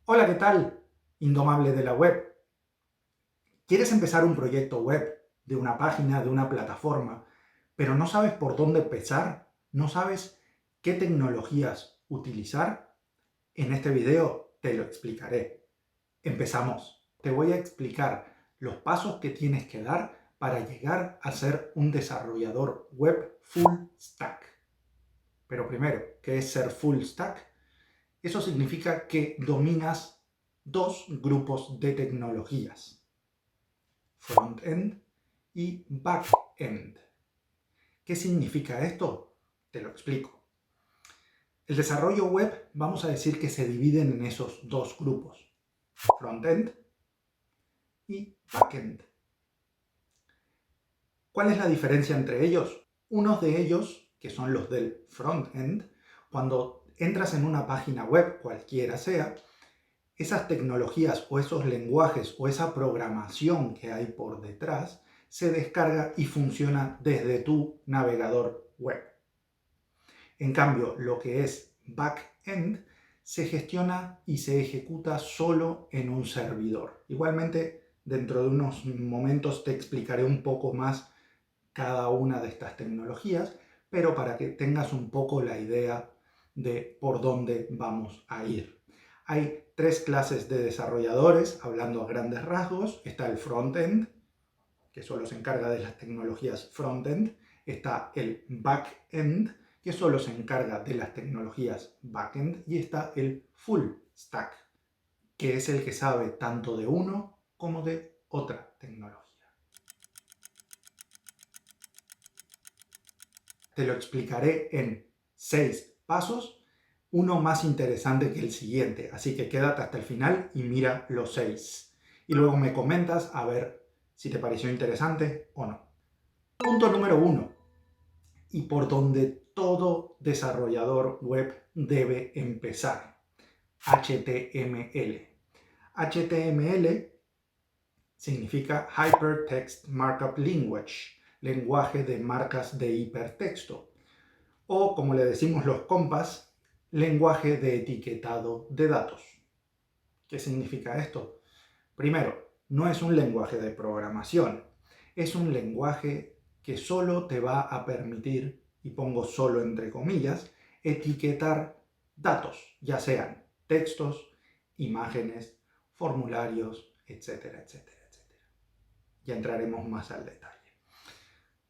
Hola, ¿qué tal? Indomable de la web. ¿Quieres empezar un proyecto web de una página, de una plataforma, pero no sabes por dónde empezar? ¿No sabes qué tecnologías utilizar? En este video te lo explicaré. Empezamos. Te voy a explicar los pasos que tienes que dar para llegar a ser un desarrollador web full stack. Pero primero, ¿qué es ser full stack? Eso significa que dominas dos grupos de tecnologías, front-end y back-end. ¿Qué significa esto? Te lo explico. El desarrollo web, vamos a decir que se dividen en esos dos grupos, front-end y back-end. ¿Cuál es la diferencia entre ellos? Unos de ellos, que son los del front-end, cuando entras en una página web, cualquiera sea, esas tecnologías o esos lenguajes o esa programación que hay por detrás se descarga y funciona desde tu navegador web. En cambio, lo que es back-end se gestiona y se ejecuta solo en un servidor. Igualmente, dentro de unos momentos te explicaré un poco más cada una de estas tecnologías, pero para que tengas un poco la idea de por dónde vamos a ir. Hay tres clases de desarrolladores, hablando a grandes rasgos. Está el front-end, que solo se encarga de las tecnologías front-end. Está el back-end, que solo se encarga de las tecnologías back-end. Y está el full stack, que es el que sabe tanto de uno como de otra tecnología. Te lo explicaré en 6 pasos, uno más interesante que el siguiente, así que quédate hasta el final y mira los 6. Y luego me comentas a ver si te pareció interesante o no. Punto número 1, y por donde todo desarrollador web debe empezar: HTML. HTML significa Hypertext Markup Language, lenguaje de marcas de hipertexto, o como le decimos los compas, lenguaje de etiquetado de datos. ¿Qué significa esto? Primero, no es un lenguaje de programación, es un lenguaje que solo te va a permitir, y pongo solo entre comillas, etiquetar datos, ya sean textos, imágenes, formularios, etcétera, etcétera, etcétera. Ya entraremos más al detalle.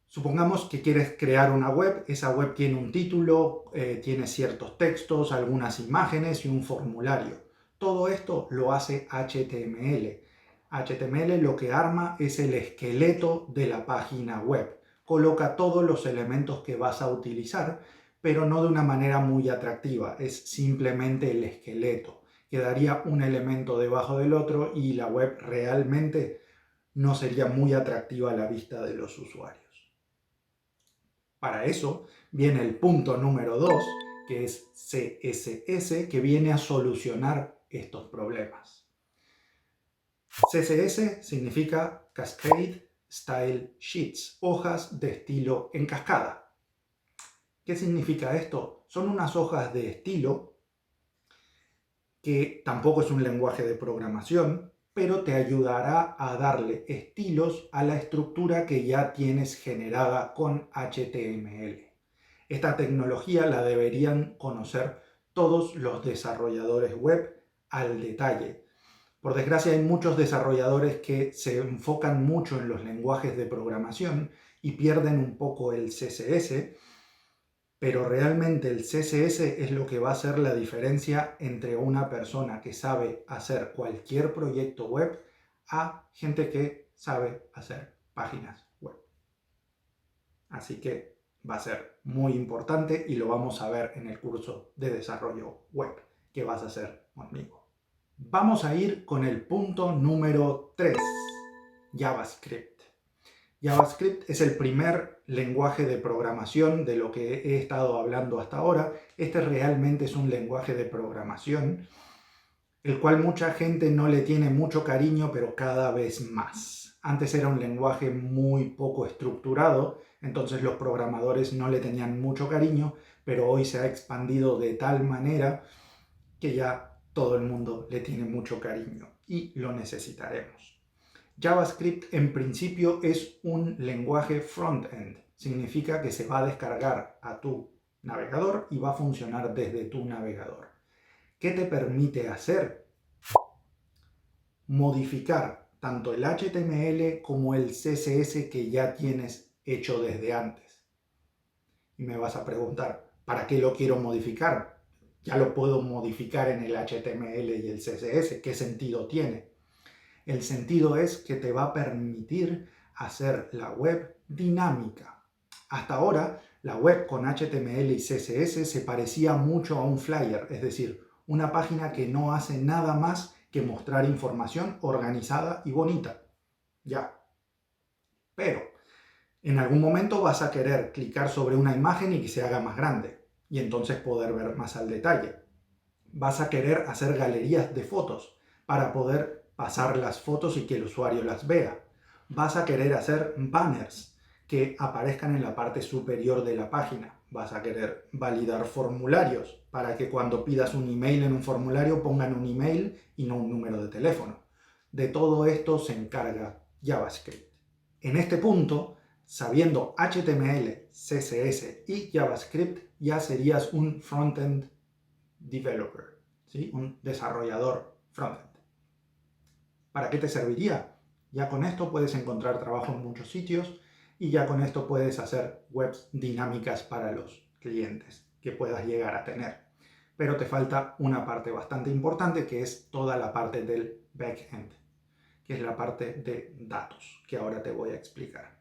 Supongamos que quieres crear una web, esa web tiene un título, tiene ciertos textos, algunas imágenes y un formulario. Todo esto lo hace HTML. HTML lo que arma es el esqueleto de la página web. Coloca todos los elementos que vas a utilizar, pero no de una manera muy atractiva, es simplemente el esqueleto. Quedaría un elemento debajo del otro y la web realmente no sería muy atractiva a la vista de los usuarios. Para eso viene el punto número 2, que es CSS, que viene a solucionar estos problemas. CSS significa Cascade Style Sheets, hojas de estilo en cascada. ¿Qué significa esto? Son unas hojas de estilo que tampoco es un lenguaje de programación, pero te ayudará a darle estilos a la estructura que ya tienes generada con HTML. Esta tecnología la deberían conocer todos los desarrolladores web al detalle. Por desgracia, hay muchos desarrolladores que se enfocan mucho en los lenguajes de programación y pierden un poco el CSS, pero realmente el CSS es lo que va a hacer la diferencia entre una persona que sabe hacer cualquier proyecto web a gente que sabe hacer páginas web. Así que va a ser muy importante y lo vamos a ver en el curso de desarrollo web que vas a hacer conmigo. Vamos a ir con el punto número 3, JavaScript. JavaScript es el primer lenguaje de programación de lo que he estado hablando hasta ahora. Este realmente es un lenguaje de programación, el cual mucha gente no le tiene mucho cariño, pero cada vez más. Antes era un lenguaje muy poco estructurado, entonces los programadores no le tenían mucho cariño, pero hoy se ha expandido de tal manera que ya todo el mundo le tiene mucho cariño y lo necesitaremos. JavaScript en principio es un lenguaje front-end. Significa que se va a descargar a tu navegador y va a funcionar desde tu navegador. ¿Qué te permite hacer? Modificar tanto el HTML como el CSS que ya tienes hecho desde antes. Y me vas a preguntar, ¿para qué lo quiero modificar? Ya lo puedo modificar en el HTML y el CSS. ¿Qué sentido tiene? El sentido es que te va a permitir hacer la web dinámica. Hasta ahora, la web con HTML y CSS se parecía mucho a un flyer, es decir, una página que no hace nada más que mostrar información organizada y bonita. Ya. Pero en algún momento vas a querer clicar sobre una imagen y que se haga más grande, y entonces poder ver más al detalle. Vas a querer hacer galerías de fotos para poder pasar las fotos y que el usuario las vea. Vas a querer hacer banners que aparezcan en la parte superior de la página. Vas a querer validar formularios para que cuando pidas un email en un formulario pongan un email y no un número de teléfono. De todo esto se encarga JavaScript. En este punto, sabiendo HTML, CSS y JavaScript, ya serías un frontend developer, ¿sí? Un desarrollador frontend. ¿Para qué te serviría? Ya con esto puedes encontrar trabajo en muchos sitios y ya con esto puedes hacer webs dinámicas para los clientes que puedas llegar a tener. Pero te falta una parte bastante importante que es toda la parte del backend, que es la parte de datos, que ahora te voy a explicar.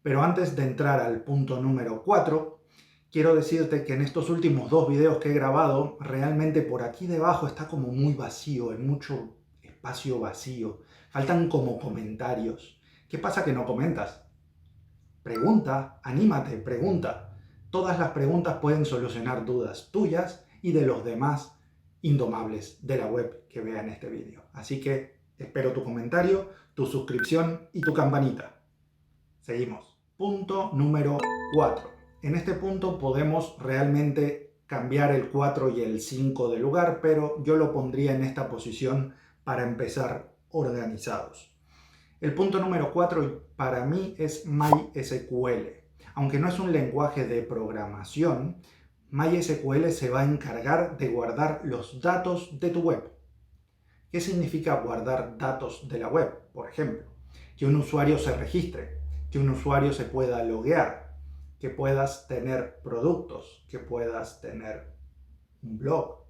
Pero antes de entrar al punto número 4, quiero decirte que en estos últimos 2 videos que he grabado, realmente por aquí debajo está como muy vacío, hay mucho espacio vacío. Faltan como comentarios. ¿Qué pasa que no comentas? Pregunta, anímate, pregunta. Todas las preguntas pueden solucionar dudas tuyas y de los demás indomables de la web que vean este vídeo. Así que espero tu comentario, tu suscripción y tu campanita. Seguimos. Punto número 4. En este punto podemos realmente cambiar el 4 y el 5 de lugar, pero yo lo pondría en esta posición para empezar organizados. El punto número 4 para mí es MySQL. Aunque no es un lenguaje de programación, MySQL se va a encargar de guardar los datos de tu web. ¿Qué significa guardar datos de la web? Por ejemplo, que un usuario se registre, que un usuario se pueda loguear, que puedas tener productos, que puedas tener un blog,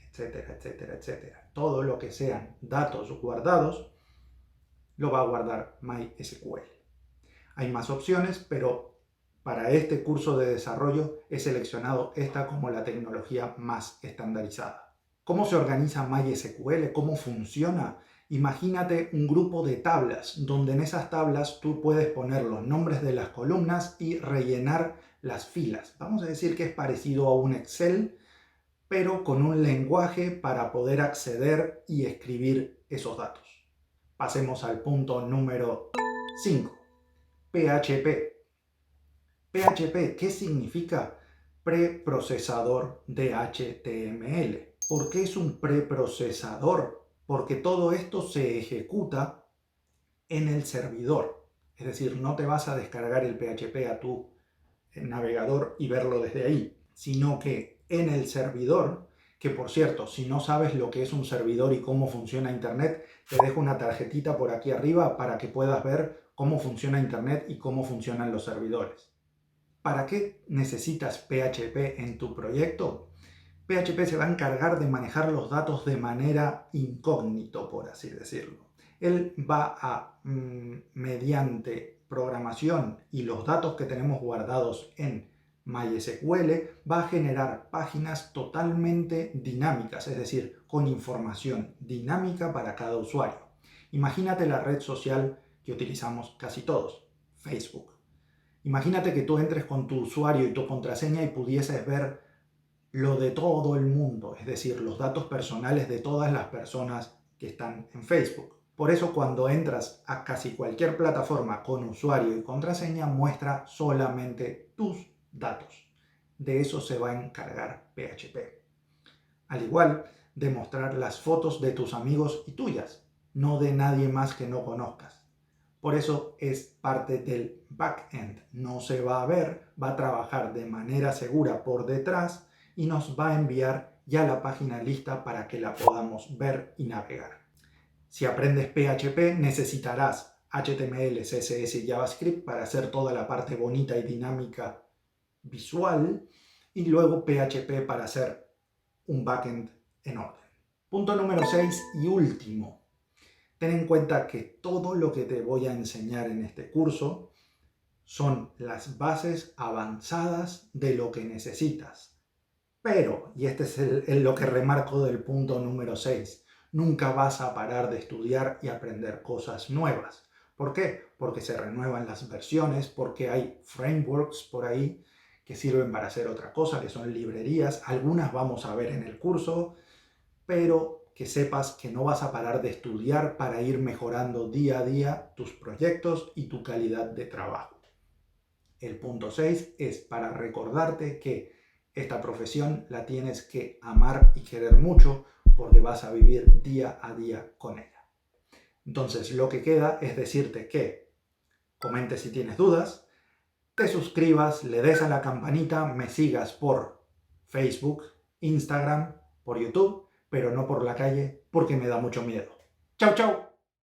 etcétera, etcétera, etcétera. Todo lo que sean datos guardados lo va a guardar MySQL. Hay más opciones, pero para este curso de desarrollo he seleccionado esta como la tecnología más estandarizada. ¿Cómo se organiza MySQL? ¿Cómo funciona? Imagínate un grupo de tablas, donde en esas tablas tú puedes poner los nombres de las columnas y rellenar las filas. Vamos a decir que es parecido a un Excel, pero con un lenguaje para poder acceder y escribir esos datos. Pasemos al punto número 5. PHP. PHP, ¿qué significa? Preprocesador de HTML. ¿Por qué es un preprocesador? Porque todo esto se ejecuta en el servidor. Es decir, no te vas a descargar el PHP a tu navegador y verlo desde ahí, sino que en el servidor, que por cierto, si no sabes lo que es un servidor y cómo funciona Internet, te dejo una tarjetita por aquí arriba para que puedas ver cómo funciona Internet y cómo funcionan los servidores. ¿Para qué necesitas PHP en tu proyecto? PHP se va a encargar de manejar los datos de manera incógnito, por así decirlo. Él va a, mediante programación y los datos que tenemos guardados en MySQL, va a generar páginas totalmente dinámicas, es decir, con información dinámica para cada usuario. Imagínate la red social que utilizamos casi todos, Facebook. Imagínate que tú entres con tu usuario y tu contraseña y pudieses ver lo de todo el mundo, es decir, los datos personales de todas las personas que están en Facebook. Por eso cuando entras a casi cualquier plataforma con usuario y contraseña, muestra solamente tus datos. De eso se va a encargar PHP. Al igual, de mostrar las fotos de tus amigos y tuyas, no de nadie más que no conozcas. Por eso es parte del backend. No se va a ver, va a trabajar de manera segura por detrás y nos va a enviar ya la página lista para que la podamos ver y navegar. Si aprendes PHP, necesitarás HTML, CSS y JavaScript para hacer toda la parte bonita y dinámica visual, y luego PHP para hacer un backend en orden. Punto número 6 y último. Ten en cuenta que todo lo que te voy a enseñar en este curso son las bases avanzadas de lo que necesitas. Pero, y este es lo que remarco del punto número 6, nunca vas a parar de estudiar y aprender cosas nuevas. ¿Por qué? Porque se renuevan las versiones, porque hay frameworks por ahí que sirven para hacer otra cosa, que son librerías. Algunas vamos a ver en el curso, pero que sepas que no vas a parar de estudiar para ir mejorando día a día tus proyectos y tu calidad de trabajo. El punto 6 es para recordarte que esta profesión la tienes que amar y querer mucho porque vas a vivir día a día con ella. Entonces, lo que queda es decirte que comentes si tienes dudas, te suscribas, le des a la campanita, me sigas por Facebook, Instagram, por YouTube, pero no por la calle porque me da mucho miedo. ¡Chao, chao!